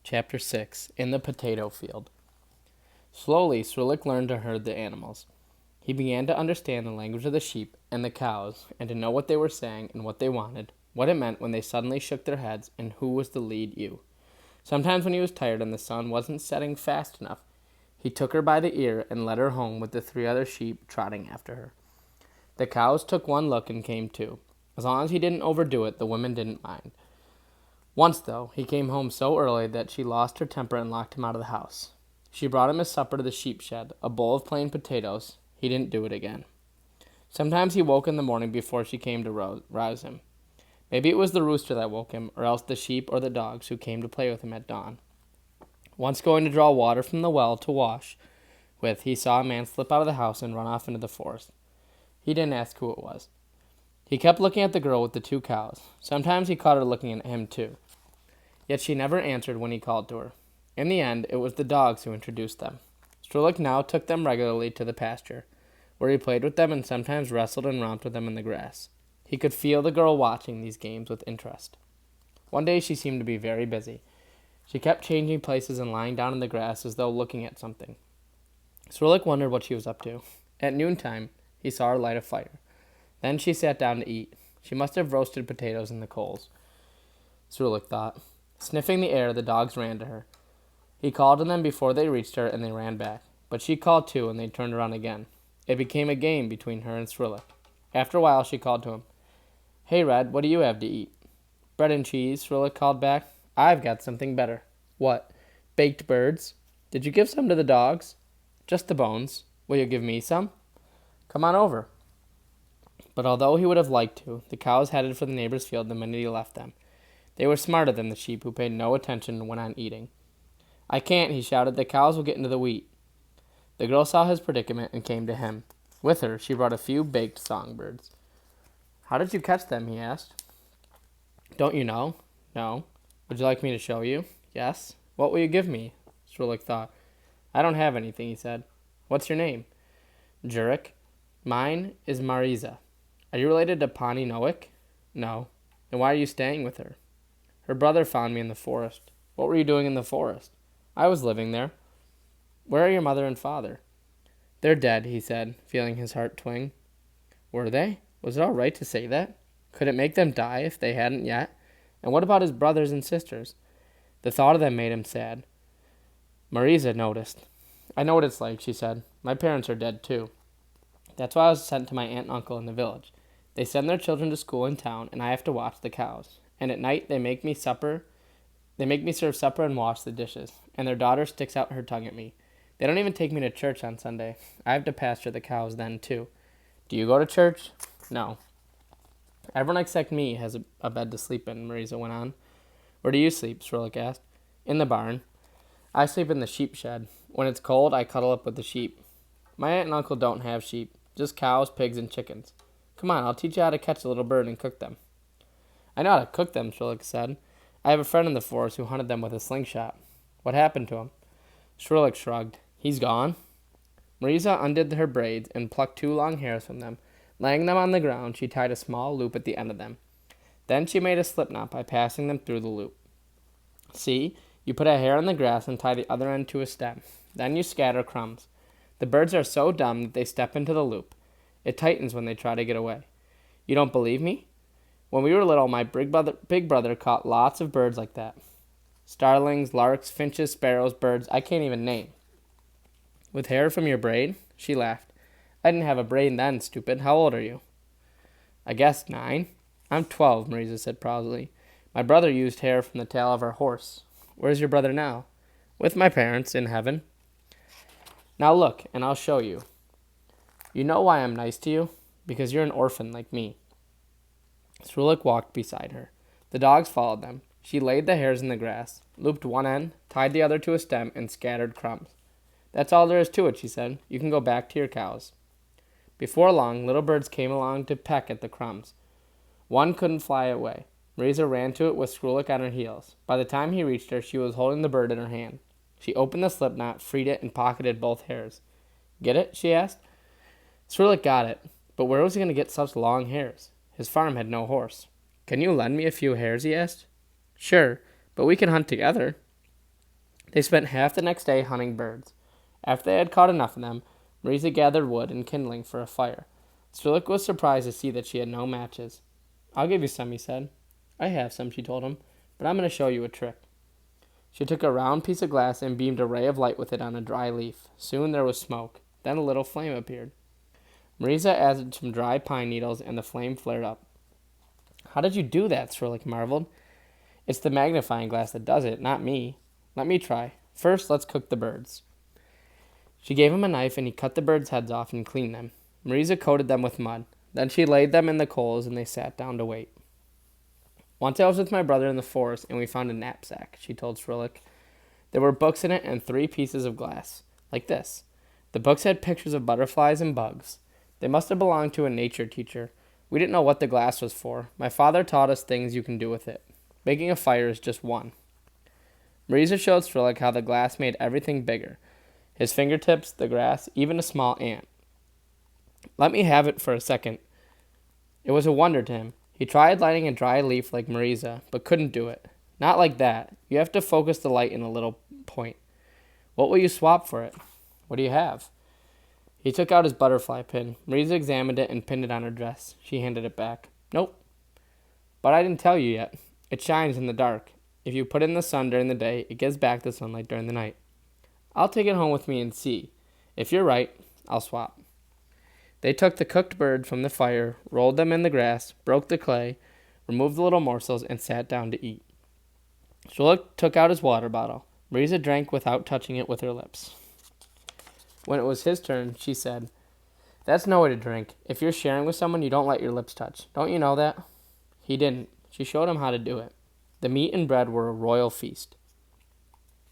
Chapter 6 In the Potato Field. Slowly, Srulik learned to herd the animals. He began to understand the language of the sheep and the cows, and to know what they were saying and what they wanted, what it meant when they suddenly shook their heads, and who was to lead ewe. Sometimes when he was tired and the sun wasn't setting fast enough, he took her by the ear and led her home with the 3 other sheep trotting after her. The cows took one look and came too. As long as he didn't overdo it, the women didn't mind. Once, though, he came home so early that she lost her temper and locked him out of the house. She brought him his supper to the sheep shed, a bowl of plain potatoes. He didn't do it again. Sometimes he woke in the morning before she came to rouse him. Maybe it was the rooster that woke him, or else the sheep or the dogs who came to play with him at dawn. Once going to draw water from the well to wash with, he saw a man slip out of the house and run off into the forest. He didn't ask who it was. He kept looking at the girl with the 2 cows. Sometimes he caught her looking at him too. Yet she never answered when he called to her. In the end, it was the dogs who introduced them. Srulik now took them regularly to the pasture, where he played with them and sometimes wrestled and romped with them in the grass. He could feel the girl watching these games with interest. One day she seemed to be very busy. She kept changing places and lying down in the grass as though looking at something. Srulik wondered what she was up to. At noontime, he saw her light a fire. Then she sat down to eat. She must have roasted potatoes in the coals, Srulik thought. Sniffing the air, the dogs ran to her. He called to them before they reached her, and they ran back. But she called too, and they turned around again. It became a game between her and Srulik. After a while, she called to him. "Hey, Red, what do you have to eat?" "Bread and cheese," Srulik called back. "I've got something better." "What?" "Baked birds." "Did you give some to the dogs?" "Just the bones." "Will you give me some?" "Come on over." But although he would have liked to, the cows headed for the neighbor's field the minute he left them. They were smarter than the sheep, who paid no attention and went on eating. "I can't," he shouted. "The cows will get into the wheat." The girl saw his predicament and came to him. With her, she brought a few baked songbirds. "How did you catch them?" he asked. "Don't you know?" "No." "Would you like me to show you?" "Yes." "What will you give me?" Srulik thought. "I don't have anything," he said. "What's your name?" "Jurek." "Mine is Mariza." "Are you related to Pani Noik?" "No." "Then why are you staying with her?" "Her brother found me in the forest." "What were you doing in the forest?" "I was living there." "Where are your mother and father?" "They're dead," he said, feeling his heart twinge. Were they? Was it all right to say that? Could it make them die if they hadn't yet? And what about his brothers and sisters? The thought of them made him sad. Mariza noticed. "I know what it's like," she said. "My parents are dead too. That's why I was sent to my aunt and uncle in the village. They send their children to school in town, and I have to watch the cows. And at night they make me supper. They make me serve supper and wash the dishes. And their daughter sticks out her tongue at me. They don't even take me to church on Sunday. I have to pasture the cows then too." "Do you go to church?" "No." "Everyone except me has a bed to sleep in," Mariza went on. "Where do you sleep?" Srulik asked. "In the barn." "I sleep in the sheep shed. When it's cold, I cuddle up with the sheep." "My aunt and uncle don't have sheep. Just cows, pigs, and chickens." "Come on, I'll teach you how to catch a little bird and cook them." "I know how to cook them," Srulik said. "I have a friend in the forest who hunted them with a slingshot." "What happened to him?" Srulik shrugged. "He's gone." Mariza undid her braids and plucked 2 long hairs from them. Laying them on the ground, she tied a small loop at the end of them. Then she made a slipknot by passing them through the loop. "See, you put a hair in the grass and tie the other end to a stem. Then you scatter crumbs. The birds are so dumb that they step into the loop. It tightens when they try to get away. You don't believe me? When we were little, my big brother caught lots of birds like that. Starlings, larks, finches, sparrows, birds I can't even name." "With hair from your braid?" She laughed. "I didn't have a braid then, stupid. How old are you?" "I guess 9. "I'm 12, Mariza said proudly. "My brother used hair from the tail of our horse." "Where's your brother now?" "With my parents, in heaven." "Now look, and I'll show you. You know why I'm nice to you? Because you're an orphan like me." Srulik walked beside her. The dogs followed them. She laid the hairs in the grass, looped one end, tied the other to a stem, and scattered crumbs. "That's all there is to it," she said. "You can go back to your cows." Before long, little birds came along to peck at the crumbs. One couldn't fly away. Mariza ran to it with Srulik on her heels. By the time he reached her, she was holding the bird in her hand. She opened the slipknot, freed it, and pocketed both hairs. "Get it?" she asked. Srulik got it, but where was he going to get such long hairs? His farm had no horse. "Can you lend me a few hairs?" he asked. "Sure, but we can hunt together." They spent half the next day hunting birds. After they had caught enough of them, Marisa gathered wood and kindling for a fire. Strelick was surprised to see that she had no matches. I'll give you some, he said. I have some, she told him, but I'm going to show you a trick. She took a round piece of glass and beamed a ray of light with it on a dry leaf. Soon there was smoke. Then a little flame appeared. Marisa added some dry pine needles, and the flame flared up. How did you do that? Strelick marveled. It's the magnifying glass that does it, not me. Let me try. First, let's cook the birds. She gave him a knife, and he cut the birds' heads off and cleaned them. Marisa coated them with mud. Then she laid them in the coals, and they sat down to wait. Once I was with my brother in the forest, and we found a knapsack, she told Strelick. There were books in it and 3 pieces of glass, like this. The books had pictures of butterflies and bugs. They must have belonged to a nature teacher. We didn't know what the glass was for. My father taught us things you can do with it. Making a fire is just one. Marisa showed Strelick how the glass made everything bigger. His fingertips, the grass, even a small ant. Let me have it for a second. It was a wonder to him. He tried lighting a dry leaf like Marisa, but couldn't do it. Not like that. You have to focus the light in a little point. What will you swap for it? What do you have? He took out his butterfly pin. Marisa examined it and pinned it on her dress. She handed it back. Nope. But I didn't tell you yet. It shines in the dark. If you put it in the sun during the day, it gives back the sunlight during the night. I'll take it home with me and see. If you're right, I'll swap. They took the cooked bird from the fire, rolled them in the grass, broke the clay, removed the little morsels, and sat down to eat. Strelick took out his water bottle. Marisa drank without touching it with her lips. When it was his turn, she said, That's no way to drink. If you're sharing with someone, you don't let your lips touch. Don't you know that? He didn't. She showed him how to do it. The meat and bread were a royal feast.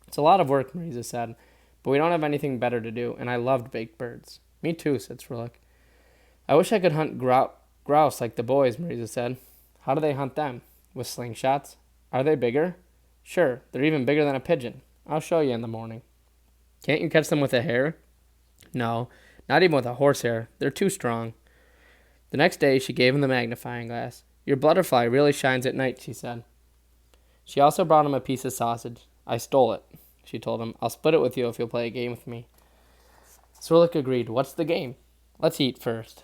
It's a lot of work, Marisa said, but we don't have anything better to do, and I loved baked birds. Me too, said Strelick. I wish I could hunt grouse like the boys, Marisa said. How do they hunt them? With slingshots? Are they bigger? Sure, they're even bigger than a pigeon. I'll show you in the morning. Can't you catch them with a hare? No, not even with a horsehair. They're too strong. The next day, she gave him the magnifying glass. Your butterfly really shines at night, she said. She also brought him a piece of sausage. I stole it, she told him. I'll split it with you if you'll play a game with me. Strelick agreed. What's the game? Let's eat first.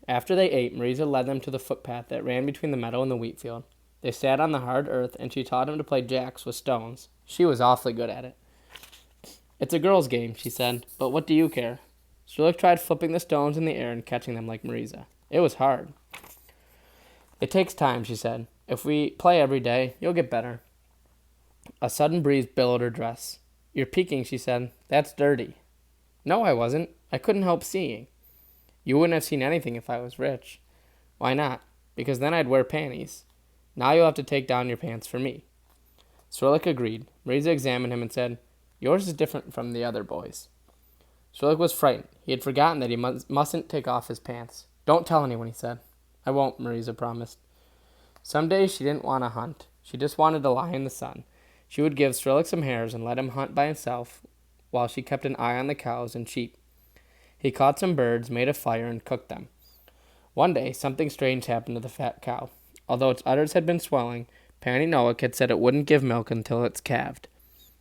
After they ate, Marisa led them to the footpath that ran between the meadow and the wheat field. They sat on the hard earth, and she taught him to play jacks with stones. She was awfully good at it. It's a girl's game, she said, but what do you care? Strelick tried flipping the stones in the air and catching them like Marisa. It was hard. It takes time, she said. If we play every day, you'll get better. A sudden breeze billowed her dress. You're peeking, she said. That's dirty. No, I wasn't. I couldn't help seeing. You wouldn't have seen anything if I was rich. Why not? Because then I'd wear panties. Now you'll have to take down your pants for me. Strelick agreed. Marisa examined him and said, Yours is different from the other boys. Strelick was frightened. He had forgotten that he mustn't take off his pants. Don't tell anyone, he said. I won't, Marisa promised. Some days she didn't want to hunt. She just wanted to lie in the sun. She would give Strelick some hares and let him hunt by himself while she kept an eye on the cows and sheep. He caught some birds, made a fire, and cooked them. One day, something strange happened to the fat cow. Although its udders had been swelling, Panny Noack had said it wouldn't give milk until it's calved.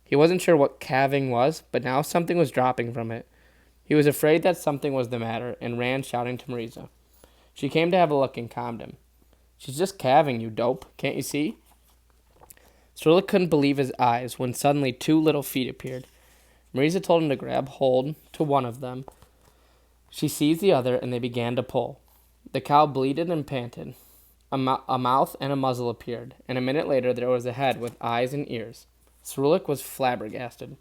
He wasn't sure what calving was, but now something was dropping from it. He was afraid that something was the matter and ran shouting to Marisa. She came to have a look and calmed him. She's just calving, you dope. Can't you see? Strelick couldn't believe his eyes when suddenly 2 little feet appeared. Marisa told him to grab hold to one of them. She seized the other, and they began to pull. The cow bleated and panted. A mouth and a muzzle appeared, and a minute later there was a head with eyes and ears. Strelick was flabbergasted.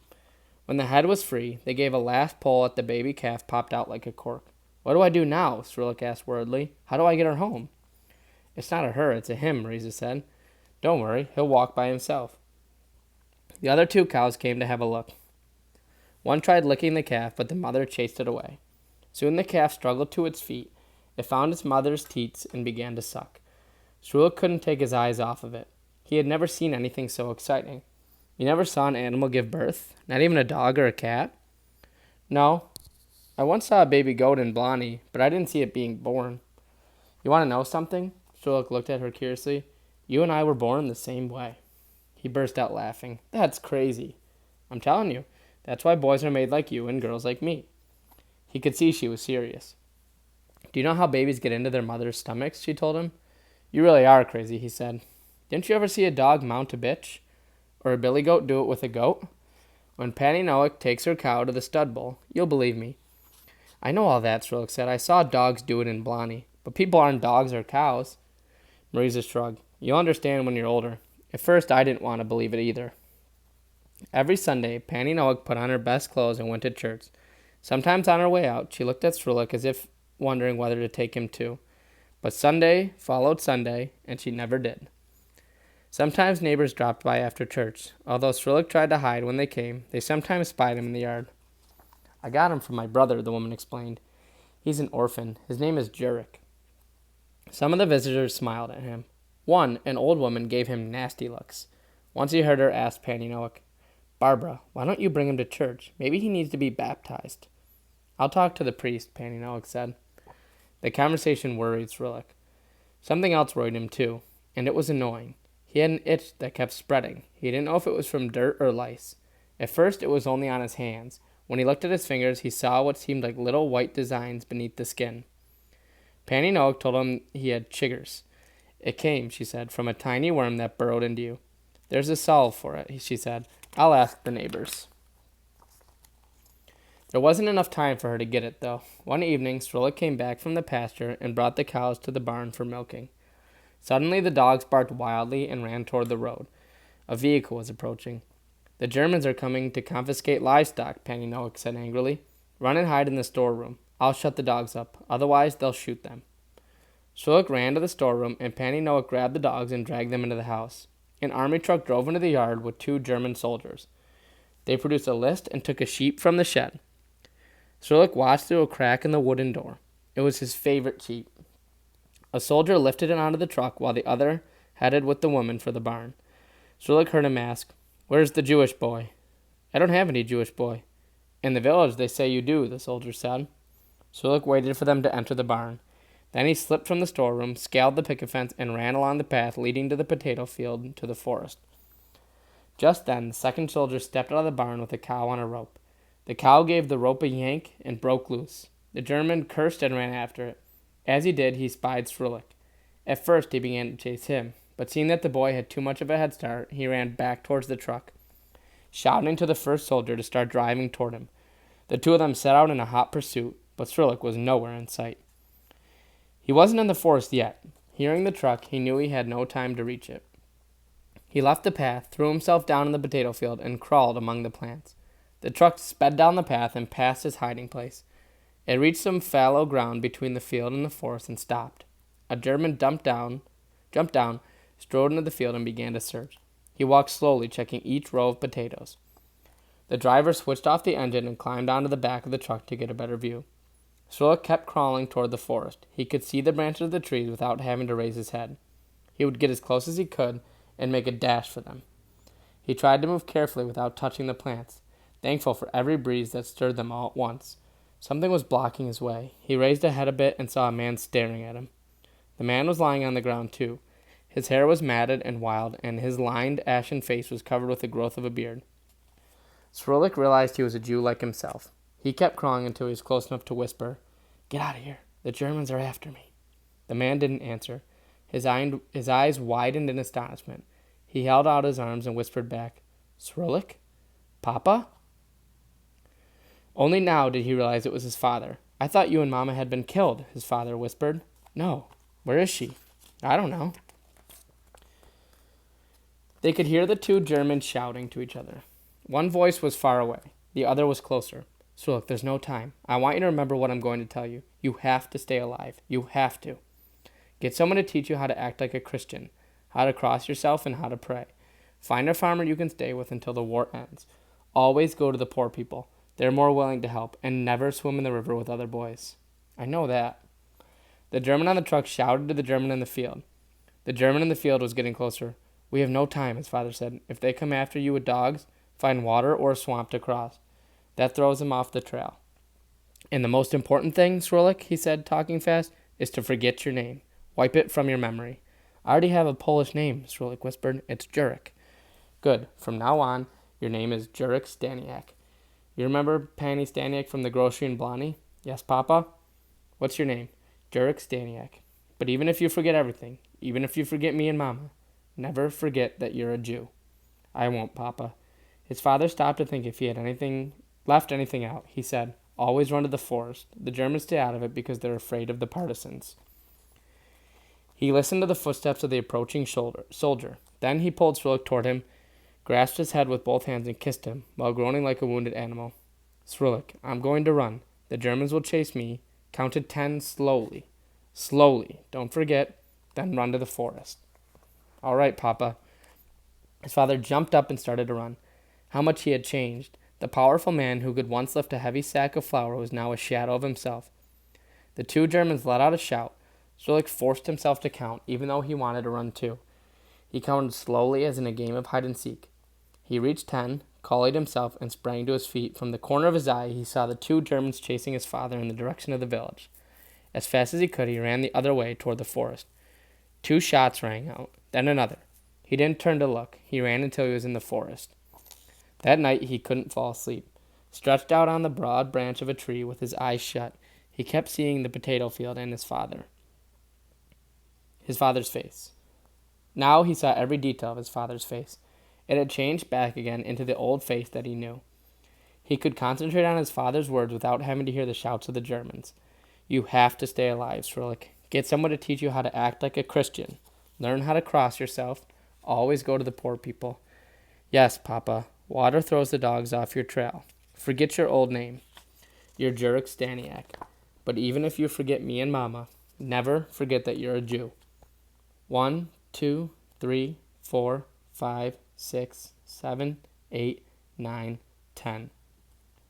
When the head was free, they gave a last pull at the baby calf popped out like a cork. What do I do now? Strelick asked worriedly. How do I get her home? It's not a her, it's a him, Marisa said. Don't worry, he'll walk by himself. The other 2 cows came to have a look. One tried licking the calf, but the mother chased it away. Soon the calf struggled to its feet. It found its mother's teats and began to suck. Strelick couldn't take his eyes off of it. He had never seen anything so exciting. You never saw an animal give birth? Not even a dog or a cat? No. I once saw a baby goat in Blarney, but I didn't see it being born. You want to know something? Strelick looked at her curiously. You and I were born the same way. He burst out laughing. That's crazy. I'm telling you. That's why boys are made like you and girls like me. He could see she was serious. Do you know how babies get into their mother's stomachs? She told him. You really are crazy, he said. Didn't you ever see a dog mount a bitch? Or a billy goat do it with a goat? When Patty Noack takes her cow to the stud bowl, you'll believe me. I know all that, Shrillix said. I saw dogs do it in Blarney. But people aren't dogs or cows. Marisa shrugged. You'll understand when you're older. At first, I didn't want to believe it either. Every Sunday, Patty Noack put on her best clothes and went to church. Sometimes on her way out, she looked at Shrillix as if wondering whether to take him too. But Sunday followed Sunday, and she never did. Sometimes neighbors dropped by after church. Although Shrillix tried to hide when they came, they sometimes spied him in the yard. I got him from my brother, the woman explained. He's an orphan. His name is Jurek. Some of the visitors smiled at him. One, an old woman, gave him nasty looks. Once he heard her ask Patty Noack, Barbara, why don't you bring him to church? Maybe he needs to be baptized. I'll talk to the priest, Patty Noack said. The conversation worried Shrillix. Something else worried him too, and it was annoying. He had an itch that kept spreading. He didn't know if it was from dirt or lice. At first, it was only on his hands. When he looked at his fingers, he saw what seemed like little white designs beneath the skin. Patty Noack told him he had chiggers. It came, she said, from a tiny worm that burrowed into you. There's a salve for it, she said. I'll ask the neighbors. There wasn't enough time for her to get it, though. One evening, Shrillix came back from the pasture and brought the cows to the barn for milking. Suddenly, the dogs barked wildly and ran toward the road. A vehicle was approaching. The Germans are coming to confiscate livestock, Patty Noack said angrily. Run and hide in the storeroom. I'll shut the dogs up. Otherwise, they'll shoot them. Shrillix ran to the storeroom, and Patty Noack grabbed the dogs and dragged them into the house. An army truck drove into the yard with 2 German soldiers. They produced a list and took a sheep from the shed. Shrillix watched through a crack in the wooden door. It was his favorite sheep. A soldier lifted it onto the truck while the other headed with the woman for the barn. Shrillix heard him ask, Where's the Jewish boy? I don't have any Jewish boy. In the village they say you do, the soldier said. Shrillix waited for them to enter the barn. Then he slipped from the storeroom, scaled the picket fence, and ran along the path leading to the potato field to the forest. Just then, the second soldier stepped out of the barn with a cow on a rope. The cow gave the rope a yank and broke loose. The German cursed and ran after it. As he did, he spied Shrillix. At first, he began to chase him, but seeing that the boy had too much of a head start, he ran back towards the truck, shouting to the first soldier to start driving toward him. The two of them set out in a hot pursuit, but Shrillix was nowhere in sight. He wasn't in the forest yet. Hearing the truck, he knew he had no time to reach it. He left the path, threw himself down in the potato field, and crawled among the plants. The truck sped down the path and passed his hiding place. It reached some fallow ground between the field and the forest and stopped. A German jumped down, strode into the field, and began to search. He walked slowly, checking each row of potatoes. The driver switched off the engine and climbed onto the back of the truck to get a better view. Shrillix kept crawling toward the forest. He could see the branches of the trees without having to raise his head. He would get as close as he could and make a dash for them. He tried to move carefully without touching the plants, thankful for every breeze that stirred them all at once. Something was blocking his way. He raised his head a bit and saw a man staring at him. The man was lying on the ground, too. His hair was matted and wild, and his lined, ashen face was covered with the growth of a beard. Shrillix realized he was a Jew like himself. He kept crawling until he was close enough to whisper, Get out of here. The Germans are after me. The man didn't answer. His eyes widened in astonishment. He held out his arms and whispered back, Shrillix? Papa? Only now did he realize it was his father. I thought you and Mama had been killed, his father whispered. No. Where is she? I don't know. They could hear the 2 Germans shouting to each other. One voice was far away. The other was closer. Shrillix, there's no time. I want you to remember what I'm going to tell you. You have to stay alive. You have to. Get someone to teach you how to act like a Christian, how to cross yourself, and how to pray. Find a farmer you can stay with until the war ends. Always go to the poor people. They're more willing to help, and never swim in the river with other boys. I know that. The German on the truck shouted to the German in the field. The German in the field was getting closer. We have no time, his father said. If they come after you with dogs, find water or a swamp to cross. That throws them off the trail. And the most important thing, Shrillix, he said, talking fast, is to forget your name. Wipe it from your memory. I already have a Polish name, Shrillix whispered. It's Jurek. Good. From now on, Your name is Jurek Staniak. You remember Penny Staniak from the grocery in Blarney? Yes, Papa? What's your name? Jurek Staniak. But even if you forget everything, even if you forget me and Mama, never forget that you're a Jew. I won't, Papa. His father stopped to think if he had left anything out. He said, always run to the forest. The Germans stay out of it because they're afraid of the partisans. He listened to the footsteps of the approaching soldier. Then he pulled Srulik toward him, grasped his head with both hands, and kissed him, while groaning like a wounded animal. Srulik, I'm going to run. The Germans will chase me. Count to 10 slowly. Slowly. Don't forget. Then run to the forest. All right, Papa. His father jumped up and started to run. How much he had changed. The powerful man who could once lift a heavy sack of flour was now a shadow of himself. The two Germans let out a shout. Srulik forced himself to count, even though he wanted to run too. He counted slowly as in a game of hide-and-seek. He reached 10, collied himself, and sprang to his feet. From the corner of his eye, he saw the two Germans chasing his father in the direction of the village. As fast as he could, he ran the other way toward the forest. 2 shots rang out, then another. He didn't turn to look. He ran until he was in the forest. That night he couldn't fall asleep. Stretched out on the broad branch of a tree with his eyes shut, he kept seeing the potato field and his father's face. Now he saw every detail of his father's face. It had changed back again into the old face that he knew. He could concentrate on his father's words without having to hear the shouts of the Germans. You have to stay alive, Srulik. Get someone to teach you how to act like a Christian. Learn how to cross yourself. Always go to the poor people. Yes, Papa. Water throws the dogs off your trail. Forget your old name. You're Jurek Staniak. But even if you forget me and Mama, never forget that you're a Jew. 1, 2, 3, 4, 5, 6, 7, 8, 9, 10.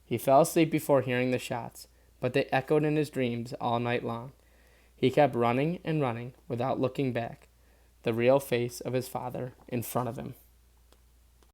He fell asleep before hearing the shots, but they echoed in his dreams all night long. He kept running and running without looking back, the real face of his father in front of him.